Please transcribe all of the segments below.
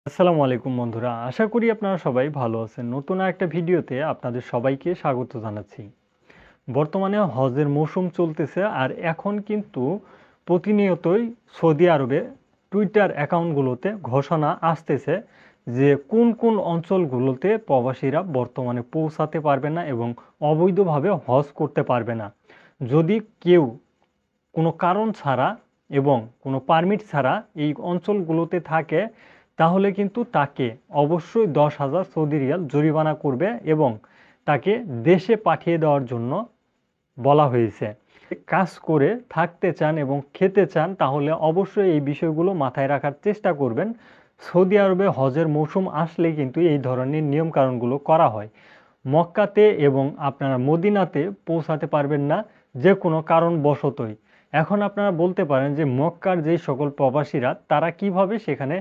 আসসালামু আলাইকুম বন্ধুরা, আশা করি আপনারা সবাই ভালো আছেন। নতুন একটা ভিডিওতে আপনাদের সবাইকে স্বাগত জানাচ্ছি। বর্তমানে হজের মৌসুম চলতেছে, আর এখন কিন্তু প্রতিনিয়তই সৌদি আরবে টুইটার অ্যাকাউন্টগুলোতে ঘোষণা আসতেছে যে কোন কোন অঞ্চলগুলোতে প্রবাসীরা বর্তমানে পৌঁছাতে পারবে না এবং অবৈধভাবে হজ করতে পারবে না। যদি কেউ কোনো কারণ ছাড়া এবং কোনো পারমিট ছাড়া এই অঞ্চলগুলোতে থাকে, তাহলে কিন্তু তাকে অবশ্যই 10,000 সৌদি রিয়াল জরিমানা করবে এবং তাকে দেশে পাঠিয়ে দেওয়ার জন্য বলা হয়েছে। কাজ করে থাকতে চান এবং খেতে চান, তাহলে অবশ্যই এই বিষয়গুলো মাথায় রাখার চেষ্টা করবেন। সৌদি আরবে হজের মৌসুম আসলে কিন্তু এই ধরনের নিয়মকানুনগুলো করা হয়। মক্কাতে এবং আপনারা মদিনাতে পৌঁছাতে পারবেন না যে কোনো কারণবশতই। এখন আপনারা বলতে পারেন যে মক্কার যেই সকল প্রবাসীরা তারা কিভাবে সেখানে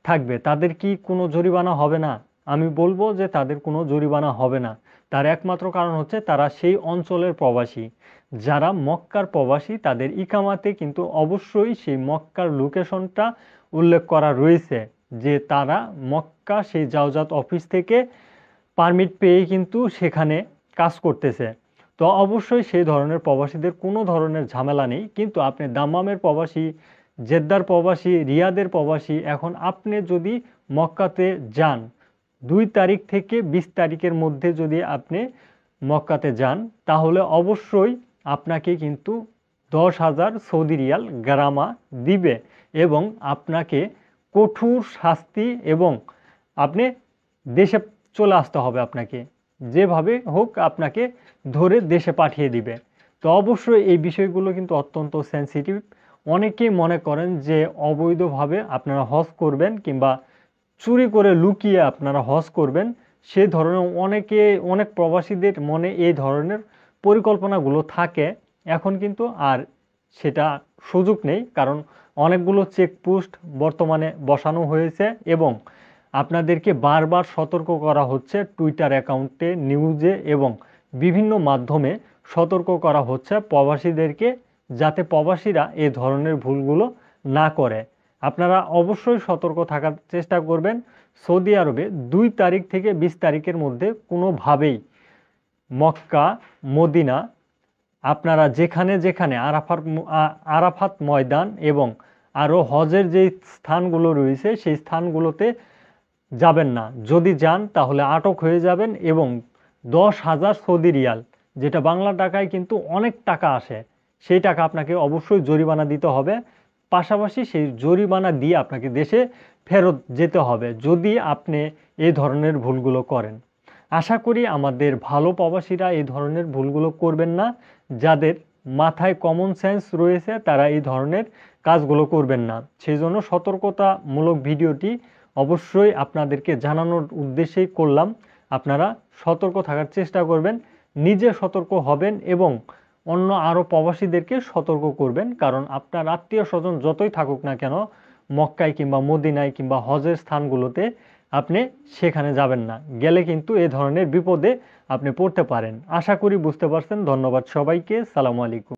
থাকবে, তাদের কি কোনো জরিমানা হবে না? আমি বলবো যে তাদের কোনো জরিমানা হবে না। তার একমাত্র কারণ হচ্ছে তারা সেই অঞ্চলের প্রবাসী। যারা মক্কার প্রবাসী তাদের ইকামাতে কিন্তু অবশ্যই সেই মক্কার লোকেশনটা উল্লেখ করা রয়েছে, যে তারা মক্কা সেই জাওজাত অফিস থেকে পারমিট পেয়েই কিন্তু সেখানে কাজ করতেছে। তো অবশ্যই সেই ধরনের প্রবাসীদের কোনো ধরনের ঝামেলা নেই। কিন্তু আপনি দাম্মামের প্রবাসী, জেদ্দার প্রবাসী, রিয়াদের প্রবাসী, এখন আপনি যদি মক্কাতে যান 2 তারিখ থেকে 20 তারিখের মধ্যে যদি আপনি মক্কাতে যান, তাহলে অবশ্যই আপনাকে কিন্তু 10,000 সৌদি রিয়াল গারামা দিবে এবং আপনাকে কঠোর শাস্তি এবং আপনি দেশে চলে আসতে হবে। আপনাকে যেভাবে হোক আপনাকে ধরে দেশে পাঠিয়ে দিবে। তো অবশ্যই এই বিষয়গুলো কিন্তু অত্যন্ত সেন্সিটিভ। অনেকেই মনে করেন যে অবৈধভাবে আপনারা হজ করবেন কিংবা চুরি করে লুকিয়ে আপনারা হজ করবেন। সে ধরনের অনেক প্রবাসীদের মনে এই ধরনের পরিকল্পনাগুলো থাকে। এখন কিন্তু আর সেটা সুযোগ নেই, কারণ অনেকগুলো চেকপোস্ট বর্তমানে বসানো হয়েছে এবং আপনাদেরকে বারবার সতর্ক করা হচ্ছে। টুইটার অ্যাকাউন্টে, নিউজে এবং বিভিন্ন মাধ্যমে সতর্ক করা হচ্ছে প্রবাসীদেরকে, যাতে প্রবাসীরা এ ধরনের ভুলগুলো না করে। আপনারা অবশ্যই সতর্ক থাকার চেষ্টা করবেন। সৌদি আরবে 2 তারিখ থেকে 20 তারিখের মধ্যে কোনোভাবেই মক্কা, মদিনা, আপনারা যেখানে যেখানে আরাফাত ময়দান এবং আরও হজের যে স্থানগুলো রয়েছে সেই স্থানগুলোতে যাবেন না। যদি যান তাহলে আটক হয়ে যাবেন এবং 10,000 সৌদি রিয়াল, যেটা বাংলা টাকায় কিন্তু অনেক টাকা আসে, সেই টাকা আপনাকে অবশ্যই জরিমানা দিতে হবে। পাশাপাশি সেই জরিমানা দিয়ে আপনাকে দেশে ফেরত যেতে হবে যদি আপনি এই ধরনের ভুলগুলো করেন। আশা করি আমাদের ভালো প্রবাসীরা এই ধরনের ভুলগুলো করবেন না। যাদের মাথায় কমন সেন্স রয়েছে তারা এই ধরনের কাজগুলো করবেন না। সেই জন্য সতর্কতামূলক ভিডিওটি অবশ্যই আপনাদেরকে জানানোর উদ্দেশ্যেই করলাম। আপনারা সতর্ক থাকার চেষ্টা করবেন, নিজে সতর্ক হবেন এবং অন্য আরও প্রবাসীদেরকে সতর্ক করবেন। কারণ আপনার আত্মীয় স্বজন যতই থাকুক না কেন মক্কায় কিংবা মদিনায় কিংবা হজের স্থানগুলোতে, আপনি সেখানে যাবেন না। গেলে কিন্তু এ ধরনের বিপদে আপনি পড়তে পারেন। আশা করি বুঝতে পারছেন। ধন্যবাদ সবাইকে। সালামু আলাইকুম।